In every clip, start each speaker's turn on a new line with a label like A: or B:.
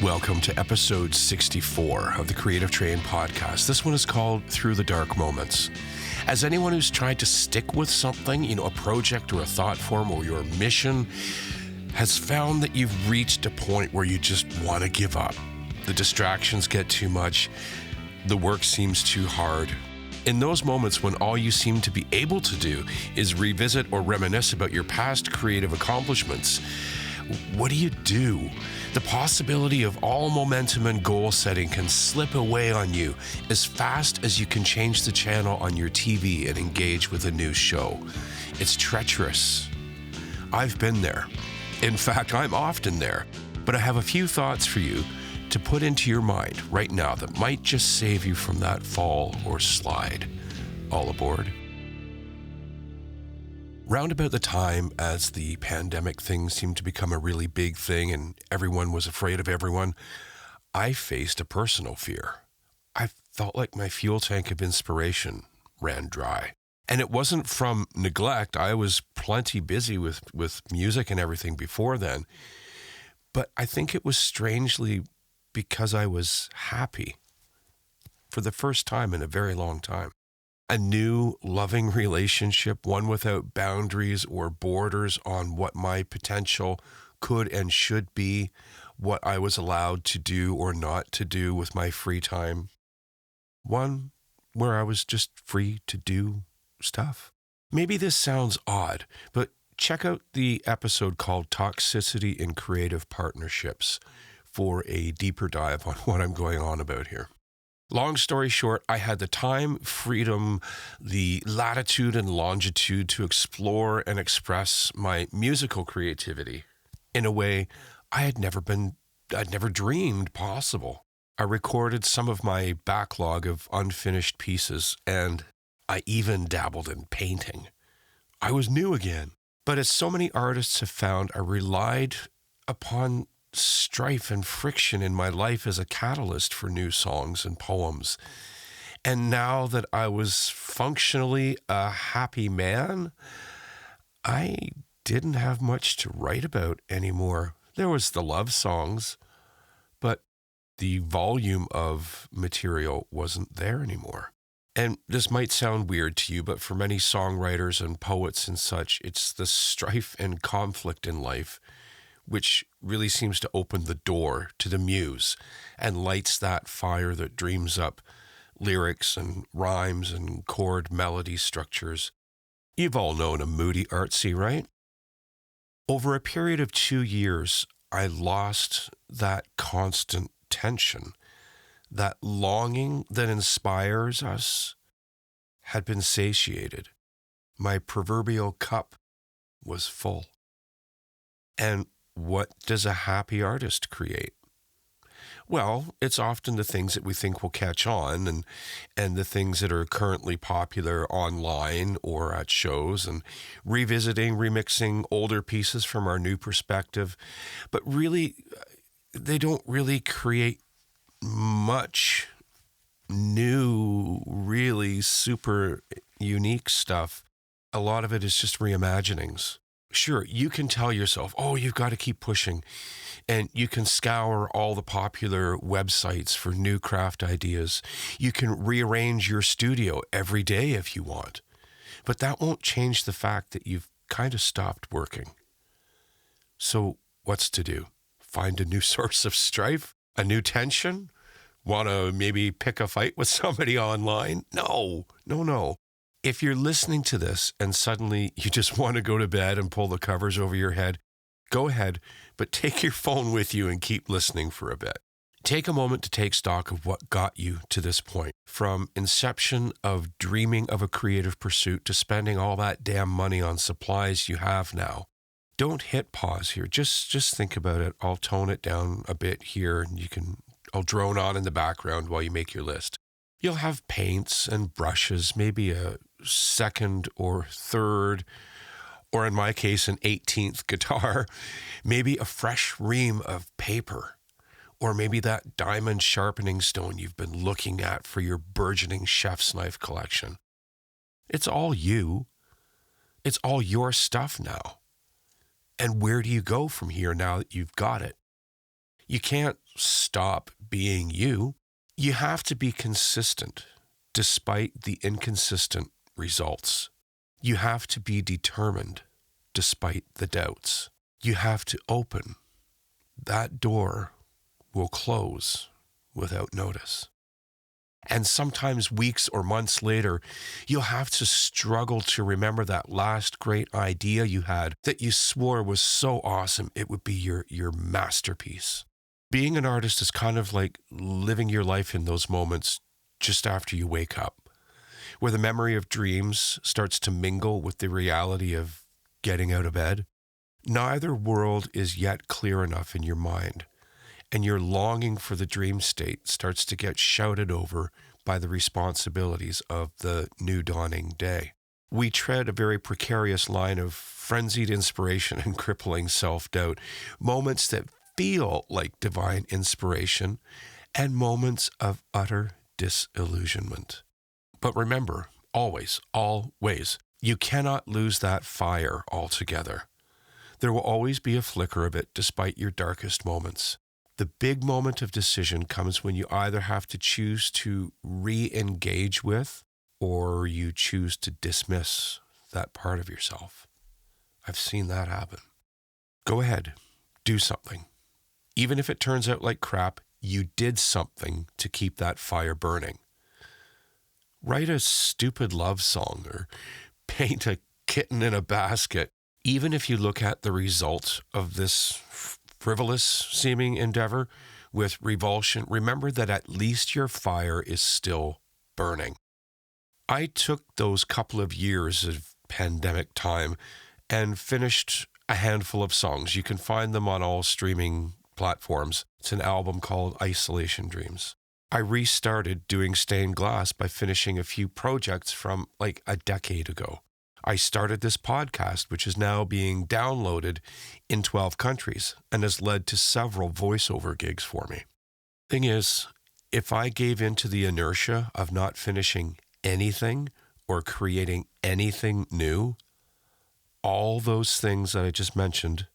A: Welcome to episode 64 of the Creative Train podcast. This one is called Through the Dark Moments. As anyone who's tried to stick with something, a project or a thought form or your mission, has found that you've reached a point where you just want to give up. The distractions get too much. The work seems too hard. In those moments when all you seem to be able to do is revisit or reminisce about your past creative accomplishments, what do? The possibility of all momentum and goal setting can slip away on you as fast as you can change the channel on your TV and engage with a new show. It's treacherous. I've been there. In fact, I'm often there. But I have a few thoughts for you to put into your mind right now that might just save you from that fall or slide. All aboard. Round about the time as the pandemic thing seemed to become a really big thing and everyone was afraid of everyone, I faced a personal fear. I felt like my fuel tank of inspiration ran dry. And it wasn't from neglect. I was plenty busy with music and everything before then. But I think it was strangely because I was happy for the first time in a very long time. A new, loving relationship, one without boundaries or borders on what my potential could and should be, what I was allowed to do or not to do with my free time. One where I was just free to do stuff. Maybe this sounds odd, but check out the episode called Toxicity in Creative Partnerships for a deeper dive on what I'm going on about here. Long story short, I had the time, freedom, the latitude and longitude to explore and express my musical creativity in a way I'd never dreamed possible. I recorded some of my backlog of unfinished pieces, and I even dabbled in painting. I was new again. But as so many artists have found, I relied upon strife and friction in my life as a catalyst for new songs and poems. And now that I was functionally a happy man, I didn't have much to write about anymore. There was the love songs, but the volume of material wasn't there anymore. And this might sound weird to you, but for many songwriters and poets and such, it's the strife and conflict in life which really seems to open the door to the muse and lights that fire that dreams up lyrics and rhymes and chord melody structures. You've all known a moody artsy, right? Over a period of 2 years, I lost that constant tension. That longing that inspires us had been satiated. My proverbial cup was full. And what does a happy artist create? Well, it's often the things that we think will catch on and the things that are currently popular online or at shows and revisiting, remixing older pieces from our new perspective. But really, they don't really create much new, really super unique stuff. A lot of it is just reimaginings. Sure, you can tell yourself, you've got to keep pushing. And you can scour all the popular websites for new craft ideas. You can rearrange your studio every day if you want. But that won't change the fact that you've kind of stopped working. So what's to do? Find a new source of strife? A new tension? Want to maybe pick a fight with somebody online? No. If you're listening to this and suddenly you just want to go to bed and pull the covers over your head, go ahead, but take your phone with you and keep listening for a bit. Take a moment to take stock of what got you to this point, from inception of dreaming of a creative pursuit to spending all that damn money on supplies you have now. Don't hit pause here. Just think about it. I'll tone it down a bit here, and I'll drone on in the background while you make your list. You'll have paints and brushes, maybe a second or third, or in my case, an 18th guitar, maybe a fresh ream of paper, or maybe that diamond sharpening stone you've been looking at for your burgeoning chef's knife collection. It's all you. It's all your stuff now. And where do you go from here now that you've got it? You can't stop being you. You have to be consistent despite the inconsistent results. You have to be determined despite the doubts. You have to open. That door will close without notice. And sometimes weeks or months later, you'll have to struggle to remember that last great idea you had that you swore was so awesome it would be your masterpiece. Being an artist is kind of like living your life in those moments just after you wake up, where the memory of dreams starts to mingle with the reality of getting out of bed. Neither world is yet clear enough in your mind, and your longing for the dream state starts to get shouted over by the responsibilities of the new dawning day. We tread a very precarious line of frenzied inspiration and crippling self-doubt, moments that feel like divine inspiration, and moments of utter disillusionment. But remember, always, you cannot lose that fire altogether. There will always be a flicker of it despite your darkest moments. The big moment of decision comes when you either have to choose to re-engage with or you choose to dismiss that part of yourself. I've seen that happen. Go ahead, do something. Even if it turns out like crap, you did something to keep that fire burning. Write a stupid love song or paint a kitten in a basket. Even if you look at the result of this frivolous-seeming endeavor with revulsion, remember that at least your fire is still burning. I took those couple of years of pandemic time and finished a handful of songs. You can find them on all streaming platforms. It's an album called Isolation Dreams. I restarted doing stained glass by finishing a few projects from like a decade ago. I started this podcast, which is now being downloaded in 12 countries and has led to several voiceover gigs for me. Thing is, if I gave in to the inertia of not finishing anything or creating anything new, all those things that I just mentioned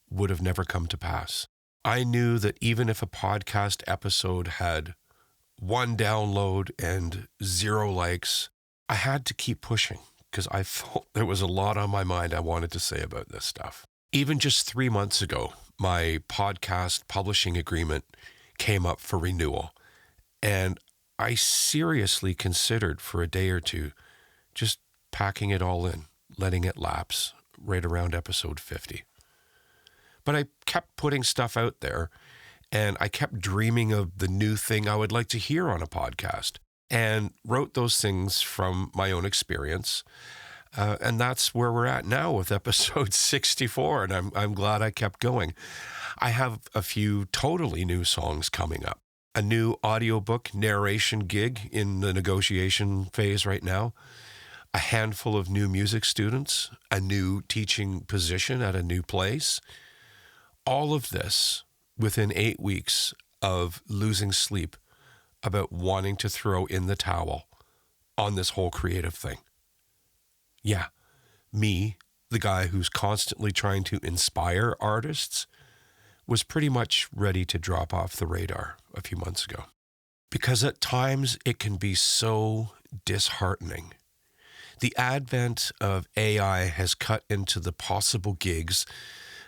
A: would have never come to pass. I knew that even if a podcast episode had 1 download and 0 likes, I had to keep pushing because I felt there was a lot on my mind I wanted to say about this stuff. Even just 3 months ago, my podcast publishing agreement came up for renewal, and I seriously considered for a day or two just packing it all in, letting it lapse right around episode 50. But I kept putting stuff out there, and I kept dreaming of the new thing I would like to hear on a podcast, and wrote those things from my own experience. And that's where we're at now with episode 64, and I'm glad I kept going. I have a few totally new songs coming up. A new audiobook narration gig in the negotiation phase right now. A handful of new music students. A new teaching position at a new place. All of this within 8 weeks of losing sleep about wanting to throw in the towel on this whole creative thing. Yeah, me, the guy who's constantly trying to inspire artists, was pretty much ready to drop off the radar a few months ago. Because at times it can be so disheartening. The advent of AI has cut into the possible gigs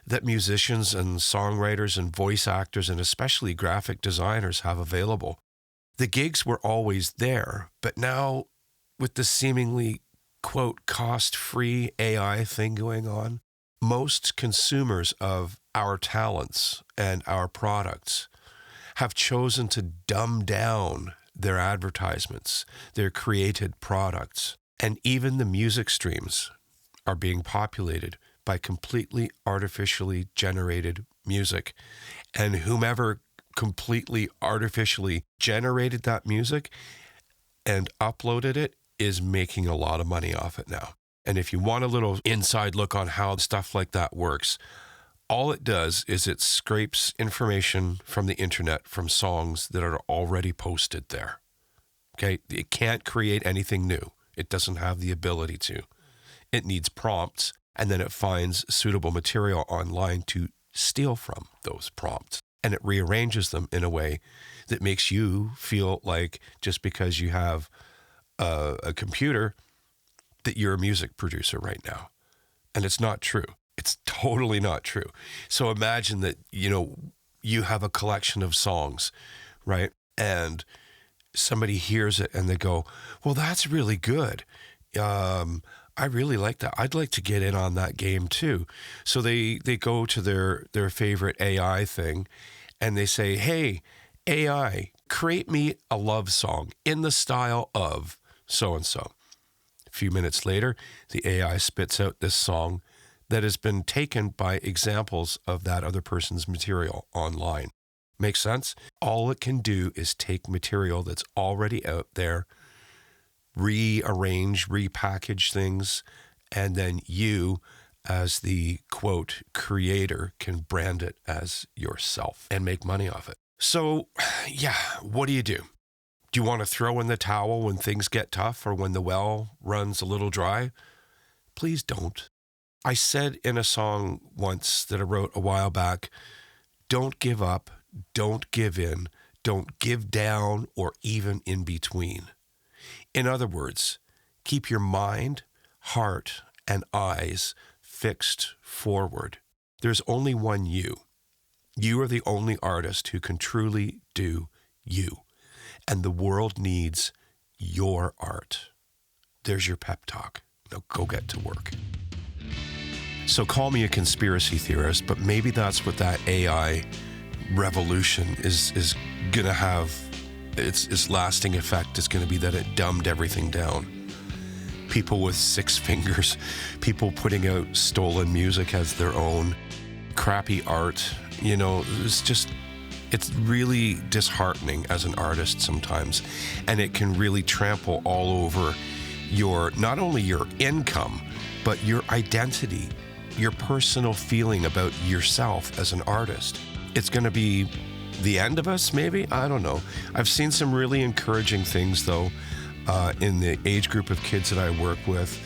A: that musicians and songwriters and voice actors and especially graphic designers have available. The gigs were always there, but now with the seemingly, quote, cost-free AI thing going on, most consumers of our talents and our products have chosen to dumb down their advertisements, their created products, and even the music streams are being populated by completely artificially generated music. And whomever completely artificially generated that music and uploaded it is making a lot of money off it now. And if you want a little inside look on how stuff like that works, all it does is it scrapes information from the internet from songs that are already posted there. Okay? It can't create anything new. It doesn't have the ability to. It needs prompts, and then it finds suitable material online to steal from those prompts. and it rearranges them in a way that makes you feel like just because you have a computer that you're a music producer right now. And it's not true. It's totally not true. So imagine that, you have a collection of songs, right? And somebody hears it and they go, well, that's really good. I really like that. I'd like to get in on that game too. So they go to their favorite AI thing and they say, hey, AI, create me a love song in the style of so-and-so. A few minutes later, the AI spits out this song that has been taken by examples of that other person's material online. Makes sense? All it can do is take material that's already out there, rearrange, repackage things, and then you, as the, quote, creator, can brand it as yourself and make money off it. So, yeah, what do you do? Do you want to throw in the towel when things get tough or when the well runs a little dry? Please don't. I said in a song once that I wrote a while back, don't give up, don't give in, don't give down, or even in between. In other words, keep your mind, heart, and eyes fixed forward. There's only one you. You are the only artist who can truly do you. And the world needs your art. There's your pep talk. Now go get to work. So call me a conspiracy theorist, but maybe that's what that AI revolution is going to have. Its lasting effect is going to be that it dumbed everything down. People with 6 fingers, people putting out stolen music as their own, crappy art. It's really disheartening as an artist sometimes. And it can really trample all over not only your income, but your identity, your personal feeling about yourself as an artist. It's going to be the end of us, maybe? I don't know. I've seen some really encouraging things, though, in the age group of kids that I work with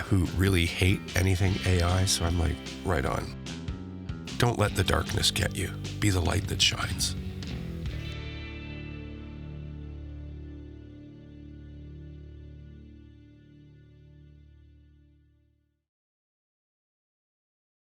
A: who really hate anything AI. So I'm like, right on. Don't let the darkness get you. Be the light that shines.